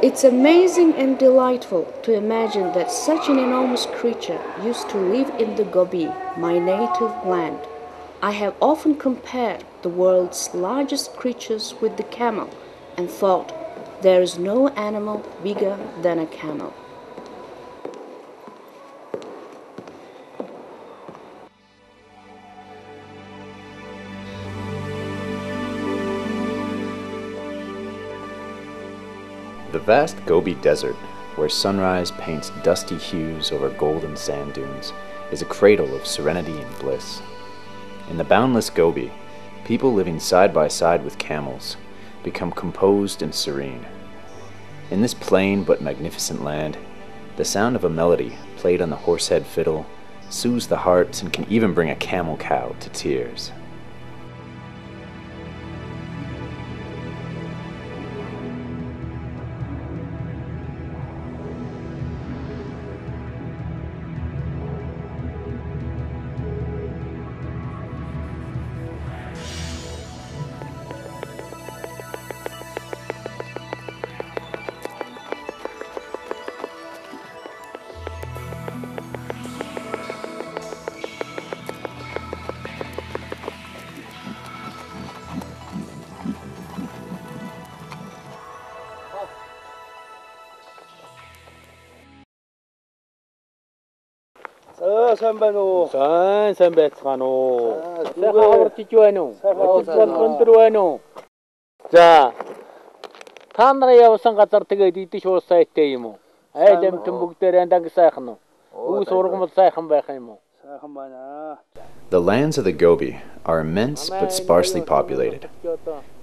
It's amazing and delightful to imagine that such an enormous creature used to live in the Gobi, my native land. I have often compared the world's largest creatures with the camel and thought there is no animal bigger than a camel. The vast Gobi Desert, where sunrise paints dusty hues over golden sand dunes, is a cradle of serenity and bliss. In the boundless Gobi, people living side by side with camels become composed and serene. In this plain but magnificent land, the sound of a melody played on the horsehead fiddle soothes the heart and can even bring a camel cow to tears. Sambano. Sambetsano. Sahawartichuano. Sahawartichuano. За та нарын явсан газар тэгээд идэж уус сайтай юм уу? Айлмтэн бүгдээр андаг сайхан уу? Үүс ургамал сайхан байх юм уу? Сайхан байна. The lands of the Gobi are immense but sparsely populated.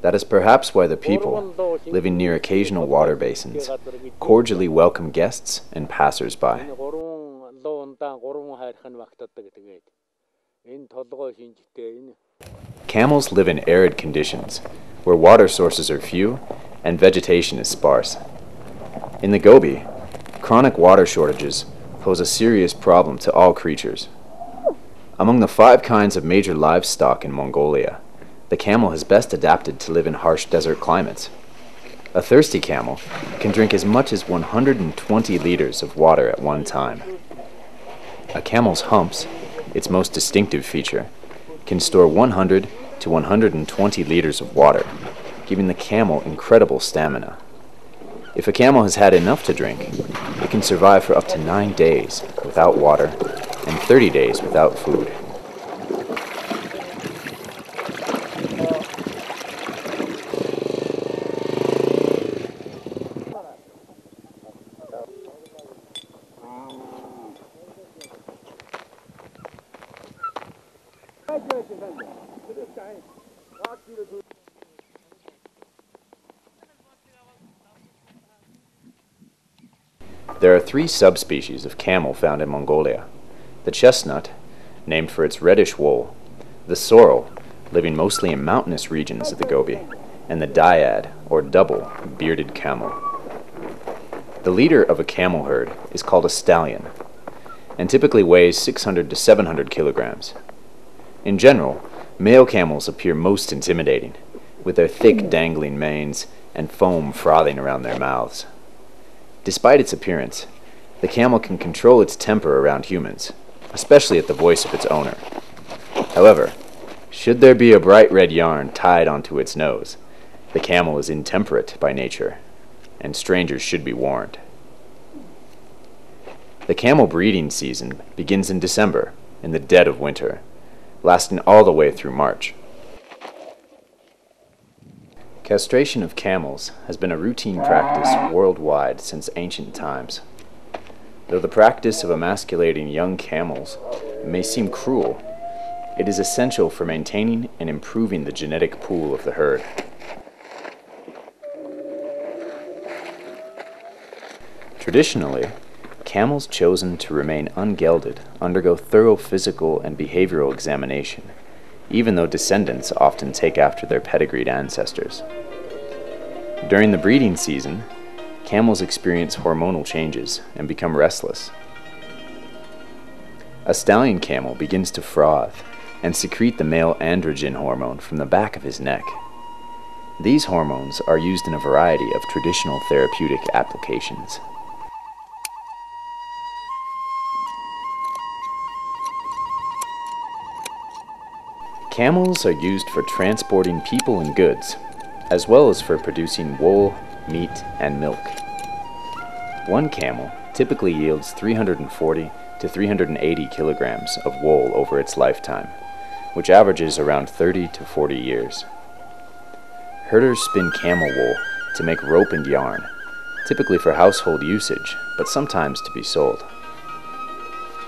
That is perhaps why the people, living near occasional water basins, cordially welcome guests and passers-by. Camels live in arid conditions, where water sources are few and vegetation is sparse. In the Gobi, chronic water shortages pose a serious problem to all creatures. Among the 5 kinds of major livestock in Mongolia, the camel has best adapted to live in harsh desert climates. A thirsty camel can drink as much as 120 liters of water at one time. A camel's humps, its most distinctive feature, can store 100 to 120 liters of water, giving the camel incredible stamina. If a camel has had enough to drink, it can survive for up to 9 days without water and 30 days without food. There are 3 subspecies of camel found in Mongolia: the chestnut, named for its reddish wool, the sorrel, living mostly in mountainous regions of the Gobi, and the dyad, or double, bearded camel. The leader of a camel herd is called a stallion, and typically weighs 600 to 700 kilograms. In general, male camels appear most intimidating, with their thick dangling manes and foam frothing around their mouths. Despite its appearance, the camel can control its temper around humans, especially at the voice of its owner. However, should there be a bright red yarn tied onto its nose, the camel is intemperate by nature, and strangers should be warned. The camel breeding season begins in December, in the dead of winter, lasting all the way through March. Castration of camels has been a routine practice worldwide since ancient times. Though the practice of emasculating young camels may seem cruel, it is essential for maintaining and improving the genetic pool of the herd. Traditionally, camels chosen to remain ungelded undergo thorough physical and behavioral examination, even though descendants often take after their pedigreed ancestors. During the breeding season, camels experience hormonal changes and become restless. A stallion camel begins to froth and secrete the male androgen hormone from the back of his neck. These hormones are used in a variety of traditional therapeutic applications. Camels are used for transporting people and goods, as well as for producing wool, meat, and milk. One camel typically yields 340 to 380 kilograms of wool over its lifetime, which averages around 30 to 40 years. Herders spin camel wool to make rope and yarn, typically for household usage, but sometimes to be sold.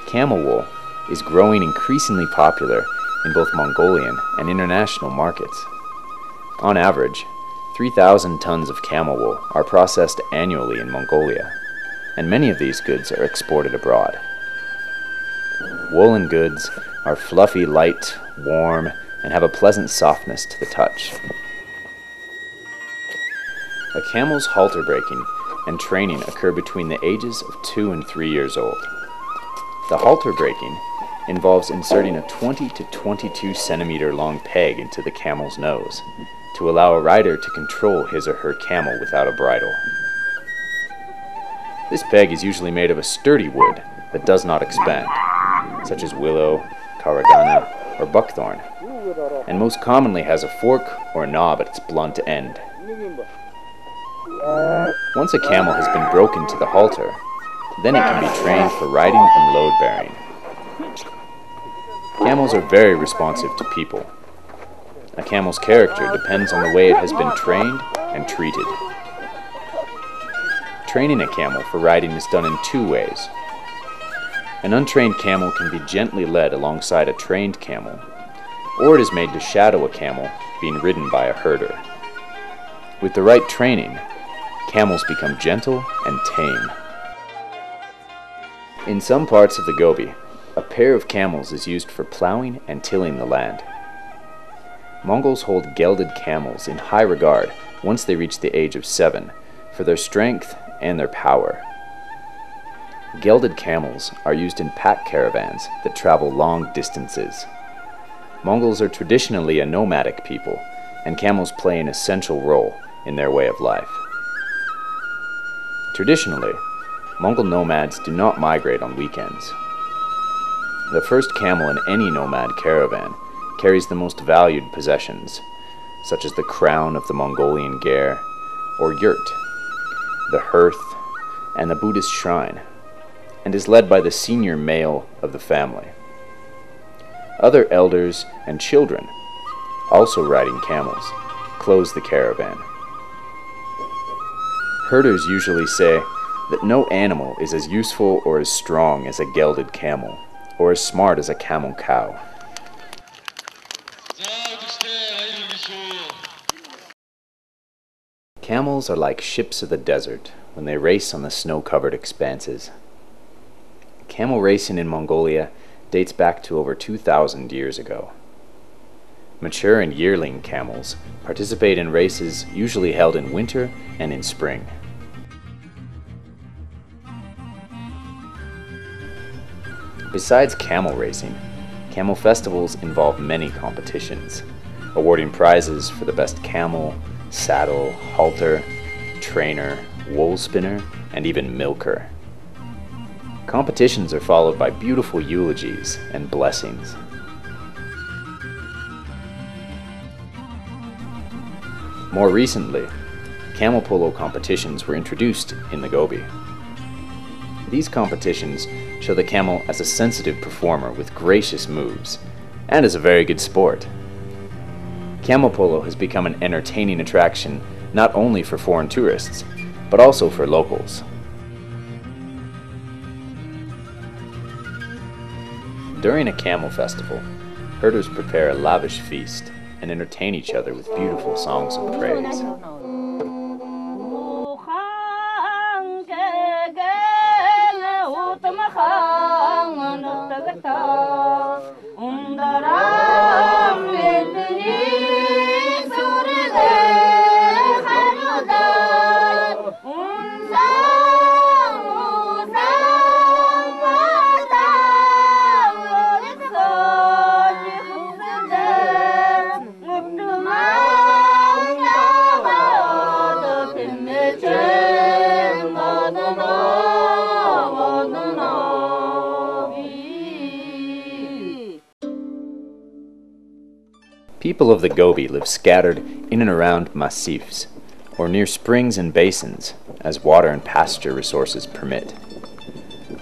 Camel wool is growing increasingly popular in both Mongolian and international markets. On average, 3,000 tons of camel wool are processed annually in Mongolia, and many of these goods are exported abroad. Woolen goods are fluffy, light, warm, and have a pleasant softness to the touch. A camel's halter breaking and training occur between the ages of 2 and 3 years old. The halter breaking involves inserting a 20 to 22 centimeter long peg into the camel's nose to allow a rider to control his or her camel without a bridle. This peg is usually made of a sturdy wood that does not expand, such as willow, karagana, or buckthorn, and most commonly has a fork or knob at its blunt end. Once a camel has been broken to the halter, then it can be trained for riding and load bearing. Camels are very responsive to people. A camel's character depends on the way it has been trained and treated. Training a camel for riding is done in 2 ways. An untrained camel can be gently led alongside a trained camel, or it is made to shadow a camel being ridden by a herder. With the right training, camels become gentle and tame. In some parts of the Gobi, a pair of camels is used for plowing and tilling the land. Mongols hold gelded camels in high regard once they reach the age of 7 for their strength and their power. Gelded camels are used in pack caravans that travel long distances. Mongols are traditionally a nomadic people, and camels play an essential role in their way of life. Traditionally, Mongol nomads do not migrate on weekends. The first camel in any nomad caravan carries the most valued possessions, such as the crown of the Mongolian Ger, or yurt, the hearth, and the Buddhist shrine, and is led by the senior male of the family. Other elders and children, also riding camels, close the caravan. Herders usually say that no animal is as useful or as strong as a gelded camel, or as smart as a camel cow. Camels are like ships of the desert when they race on the snow-covered expanses. Camel racing in Mongolia dates back to over 2,000 years ago. Mature and yearling camels participate in races usually held in winter and in spring. Besides camel racing, camel festivals involve many competitions, awarding prizes for the best camel, saddle, halter, trainer, wool spinner, and even milker. Competitions are followed by beautiful eulogies and blessings. More recently, camel polo competitions were introduced in the Gobi. These competitions show the camel as a sensitive performer with gracious moves, and as a very good sport. Camel polo has become an entertaining attraction not only for foreign tourists, but also for locals. During a camel festival, herders prepare a lavish feast and entertain each other with beautiful songs of praise. People of the Gobi live scattered in and around massifs, or near springs and basins, as water and pasture resources permit.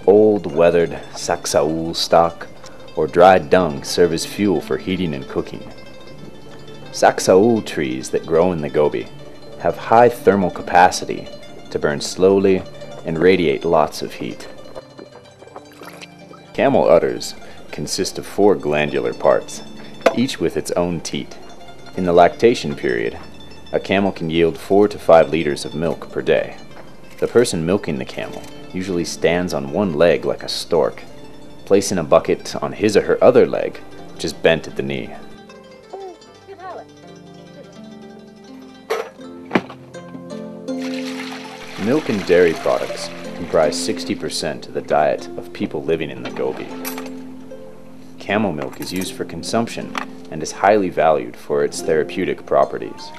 Old, weathered saksaul stock or dried dung serve as fuel for heating and cooking. Saksaul trees that grow in the Gobi have high thermal capacity to burn slowly and radiate lots of heat. Camel udders consist of 4 glandular parts, each with its own teat. In the lactation period, a camel can yield 4 to 5 liters of milk per day. The person milking the camel usually stands on one leg like a stork, placing a bucket on his or her other leg, which is bent at the knee. Milk and dairy products comprise 60% of the diet of people living in the Gobi. Camel milk is used for consumption and is highly valued for its therapeutic properties.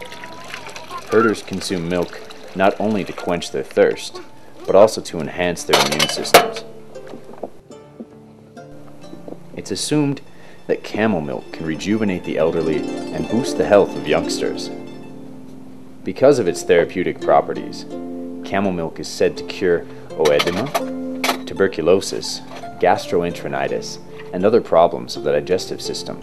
Herders consume milk not only to quench their thirst, but also to enhance their immune systems. It's assumed that camel milk can rejuvenate the elderly and boost the health of youngsters. Because of its therapeutic properties, camel milk is said to cure oedema, tuberculosis, gastroenteritis, and other problems of the digestive system.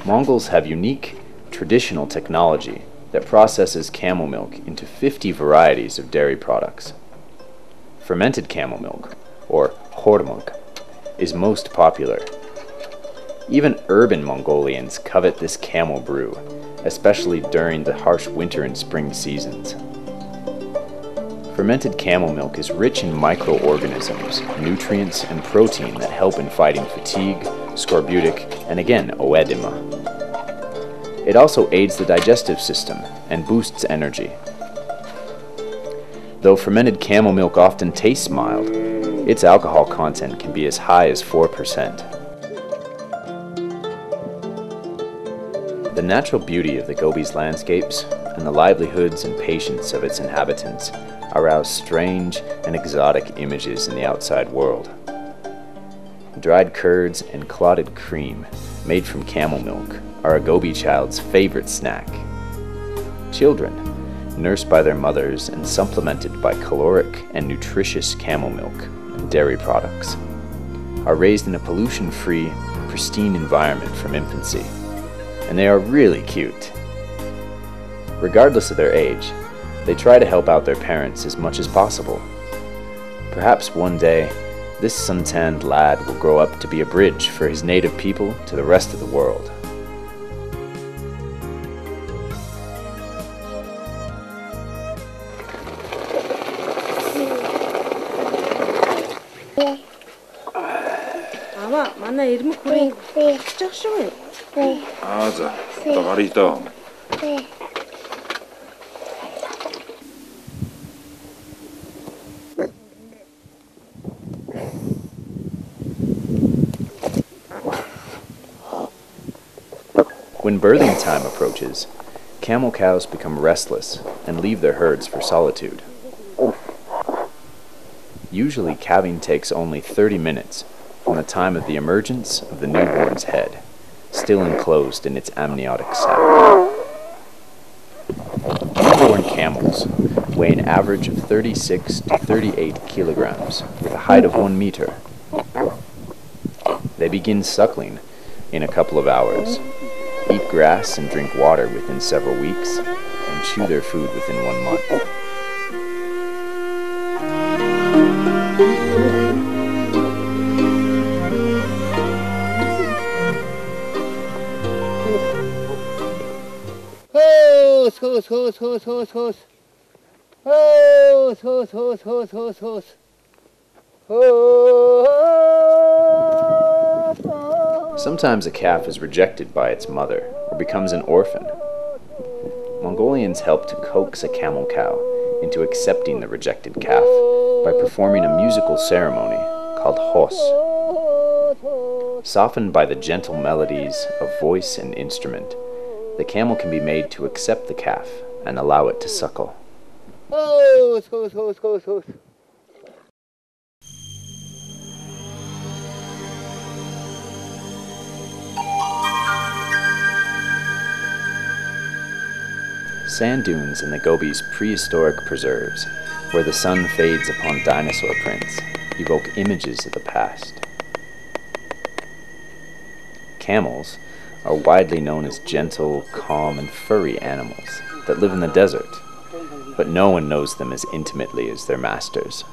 Mongols have unique, traditional technology that processes camel milk into 50 varieties of dairy products. Fermented camel milk, or hormunk, is most popular. Even urban Mongolians covet this camel brew, especially during the harsh winter and spring seasons. Fermented camel milk is rich in microorganisms, nutrients, and protein that help in fighting fatigue, scorbutic, and again, oedema. It also aids the digestive system and boosts energy. Though fermented camel milk often tastes mild, its alcohol content can be as high as 4%. The natural beauty of the Gobi's landscapes and the livelihoods and patience of its inhabitants arouse strange and exotic images in the outside world. Dried curds and clotted cream made from camel milk are a Gobi child's favorite snack. Children, nursed by their mothers and supplemented by caloric and nutritious camel milk and dairy products, are raised in a pollution-free, pristine environment from infancy, and they are really cute. Regardless of their age, they try to help out their parents as much as possible. Perhaps one day, this suntanned lad will grow up to be a bridge for his native people to the rest of the world. 아마 만나 이름은 고래 짝쇼. 아, 자, 다리 있다. When birthing time approaches, camel cows become restless and leave their herds for solitude. Usually, calving takes only 30 minutes from the time of the emergence of the newborn's head, still enclosed in its amniotic sac. Newborn camels weigh an average of 36 to 38 kilograms with a height of 1 meter. They begin suckling in a couple of hours, eat grass and drink water within several weeks, and chew their food within 1 month. Sometimes a calf is rejected by its mother or becomes an orphan. Mongolians help to coax a camel cow into accepting the rejected calf by performing a musical ceremony called hos. Softened by the gentle melodies of voice and instrument, the camel can be made to accept the calf and allow it to suckle. Sand dunes in the Gobi's prehistoric preserves, where the sun fades upon dinosaur prints, evoke images of the past. Camels are widely known as gentle, calm, and furry animals that live in the desert, but no one knows them as intimately as their masters.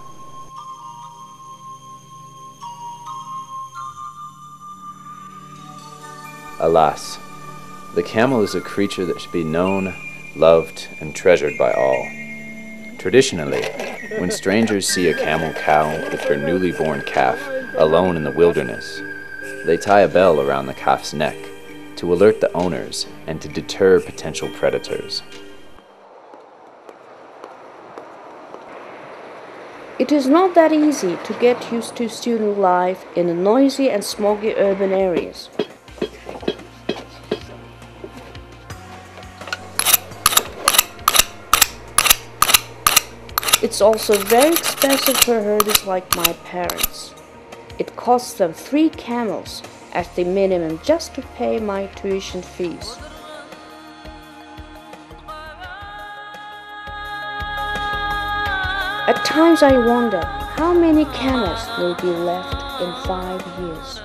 Alas, the camel is a creature that should be known, loved, and treasured by all. Traditionally, when strangers see a camel cow with her newly born calf alone in the wilderness, they tie a bell around the calf's neck to alert the owners and to deter potential predators. It is not that easy to get used to student life in noisy and smoggy urban areas. It's also very expensive for herders like my parents. It costs them 3 camels as the minimum just to pay my tuition fees. At times I wonder how many camels will be left in 5 years.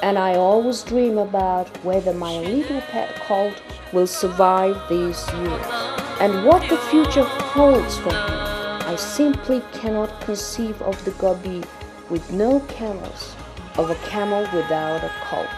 And I always dream about whether my little pet colt will survive these years and what the future holds for him. I simply cannot conceive of the Gobi with no camels, of a camel without a colt.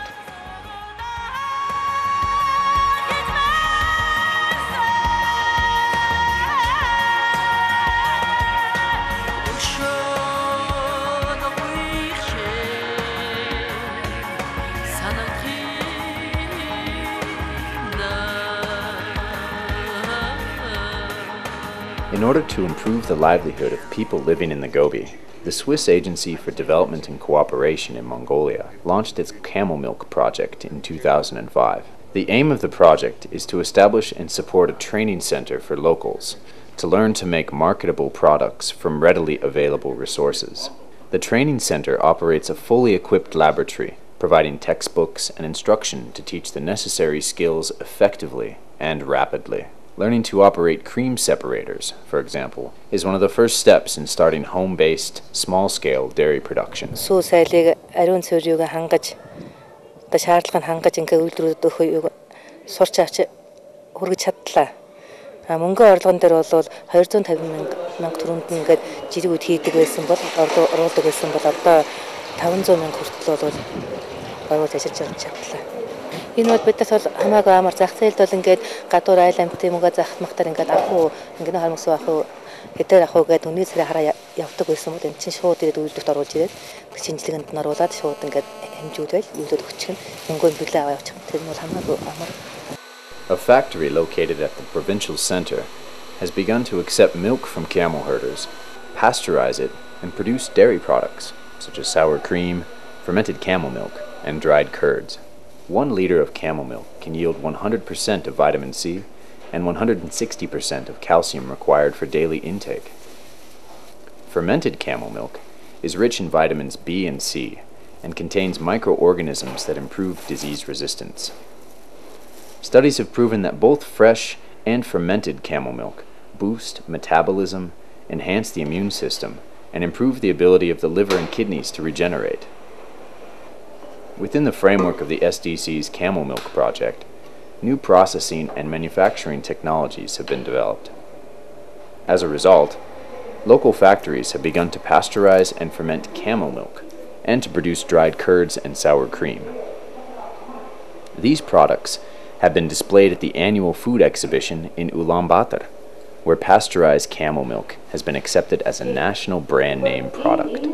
In order to improve the livelihood of people living in the Gobi, the Swiss Agency for Development and Cooperation in Mongolia launched its camel milk project in 2005. The aim of the project is to establish and support a training center for locals to learn to make marketable products from readily available resources. The training center operates a fully equipped laboratory, providing textbooks and instruction to teach the necessary skills effectively and rapidly. Learning to operate cream separators, for example, is one of the first steps in starting home-based, small-scale dairy production. Сүү сайлыг ариун цэврийг хангаж, одоо шаардлага нь хангаж ингээ үйлдвэрүүд өгөхөйг сурч авч хүргэж чадлаа. Мөнгө орлогон дээр бол 250 мянга төгрөнд ингээд жиргүүд хийдэг байсан бол оруулдаг байсан бол одоо 500 мянга хүртэл бол оруулж ажиллаж чадлаа. Энэ бол бидээс бол хамаагүй амар зах зээлд бол ингээд гадуур айл амтын мөнгө заах махтар ингээд авах уу ингээд харамсуу авах уу хэдээр авах уу гэдэг үнийн царай хараа явдаг байсан бол энэ чинь шууд ирээд үйлдвэрт оруулж ирээд шинжилгээнд нь оруулаад шууд ингээд хэмжүүлвэл үйлдвэрт өгчих нь мөнгөнд билээ аваа явуучих. Тэр нь бол хамаагүй амар. A factory located at the provincial center has begun to accept milk from camel herders, pasteurize it, and produce dairy products such as sour cream, fermented camel milk, and dried curds. 1 liter of camel milk can yield 100% of vitamin C and 160% of calcium required for daily intake. Fermented camel milk is rich in vitamins B and C and contains microorganisms that improve disease resistance. Studies have proven that both fresh and fermented camel milk boost metabolism, enhance the immune system, and improve the ability of the liver and kidneys to regenerate. Within the framework of the SDC's Camel Milk Project, new processing and manufacturing technologies have been developed. As a result, local factories have begun to pasteurize and ferment camel milk and to produce dried curds and sour cream. These products have been displayed at the annual food exhibition in Ulaanbaatar, where pasteurized camel milk has been accepted as a national brand name product.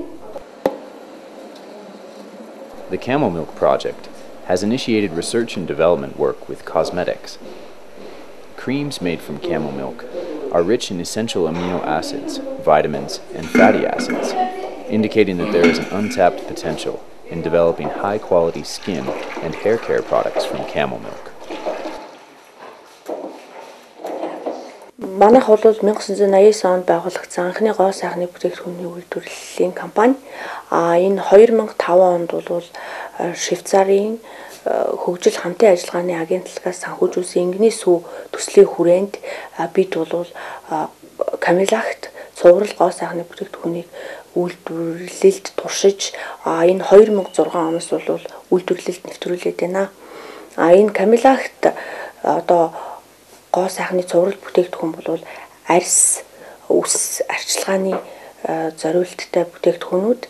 The Camel Milk Project has initiated research and development work with cosmetics. Creams made from camel milk are rich in essential amino acids, vitamins, and fatty acids, indicating that there is an untapped potential in developing high-quality skin and hair care products from camel milk. Манайх бол 1989 онд байгуулагдсан анхны гоо сайхны бүтээгдэхүүний үйлдвэрлэлийн компани. Энэ 2005 онд бол Швейцарын хөгжил хамтын ажиллагааны агентлагаас санхүүжүүлсэн ингэний сүү төслийн хүрээнд бид бол камелагт цуврал гоо сайхны бүтээгдэхүүнийг үйлдвэрлэлд туршиж энэ 2006 оноос бол үйлдвэрлэлд нэвтрүүлээд байна. Энэ камелагт одоо гоо сайхны цуврал бүтээгдэхүүн бол арьс үс арчилгааны зориулттай бүтээгдэхүүнүүд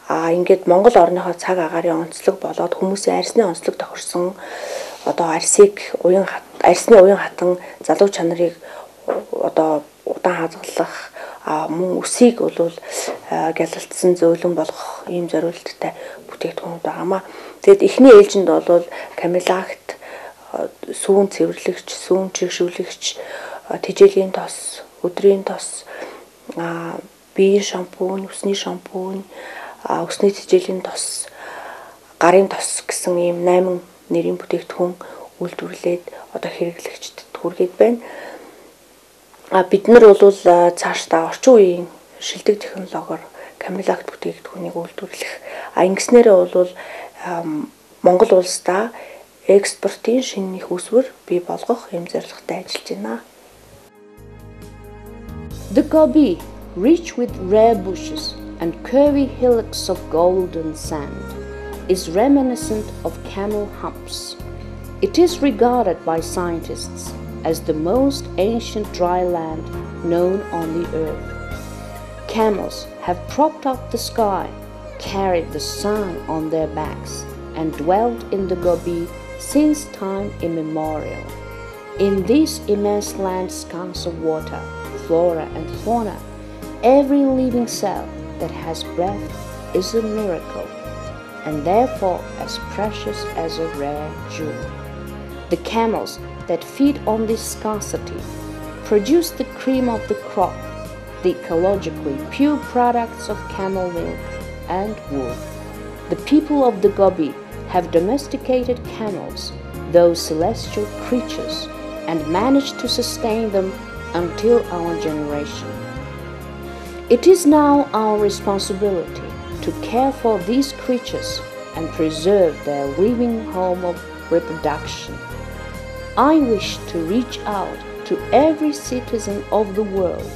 ингээд Монгол орныхоо цаг агаарын онцлог болоод хүмүүсийн арьсны онцлог тохирсон одоо арьсны уян хатан залуу чанарыг одоо удаан хазгалах мөн үсийг бол гялалтсан зөөлөн болгох ийм зориулттай бүтээгдэхүүнүүд байгаамаа. Тэгэд эхний ээлжинд бол камелагт сүүн цэвэрлэгч, сүүн чигшүүлэгч, тэжээлийн тос, өдрийн тос, биеийн шампунь, үсний шампунь, өсний тэжээлийн тос, гарын тос гэсэн ийм 8 нэрийн бүтээгдэхүүн үйлдвэрлээд одоо хэрэглэгчдэд хүргээд байна. Бид нар бол цаашдаа орчин үеийн шилдэг технологиор камелагт бүтээгдэхүүнийг үйлдвэрлэх ингэснээрээ бол Монгол улсдаа экспортын шинэ их үсвэр бий болгох юм зорилготой ажиллаж байна. The Gobi, rich with rare bushes and curvy hillocks of golden sand, is reminiscent of camel humps. It is regarded by scientists as the most ancient dry land known on the earth. Camels have propped up the sky, carried the sun on their backs, and dwelt in the Gobi since time immemorial. In this immense land scarce of water, flora and fauna, every living cell that has breath is a miracle, and therefore as precious as a rare jewel. The camels that feed on this scarcity produce the cream of the crop, the ecologically pure products of camel milk and wool. The people of the Gobi have domesticated camels, those celestial creatures, and managed to sustain them until our generation. It is now our responsibility to care for these creatures and preserve their living home of reproduction. I wish to reach out to every citizen of the world,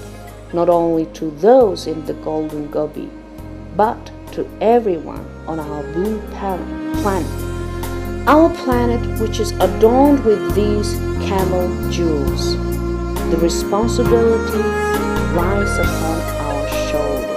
not only to those in the Golden Gobi, but to everyone on our blue planet. Our planet which is adorned with these camel jewels. The responsibility lies upon our shoulders.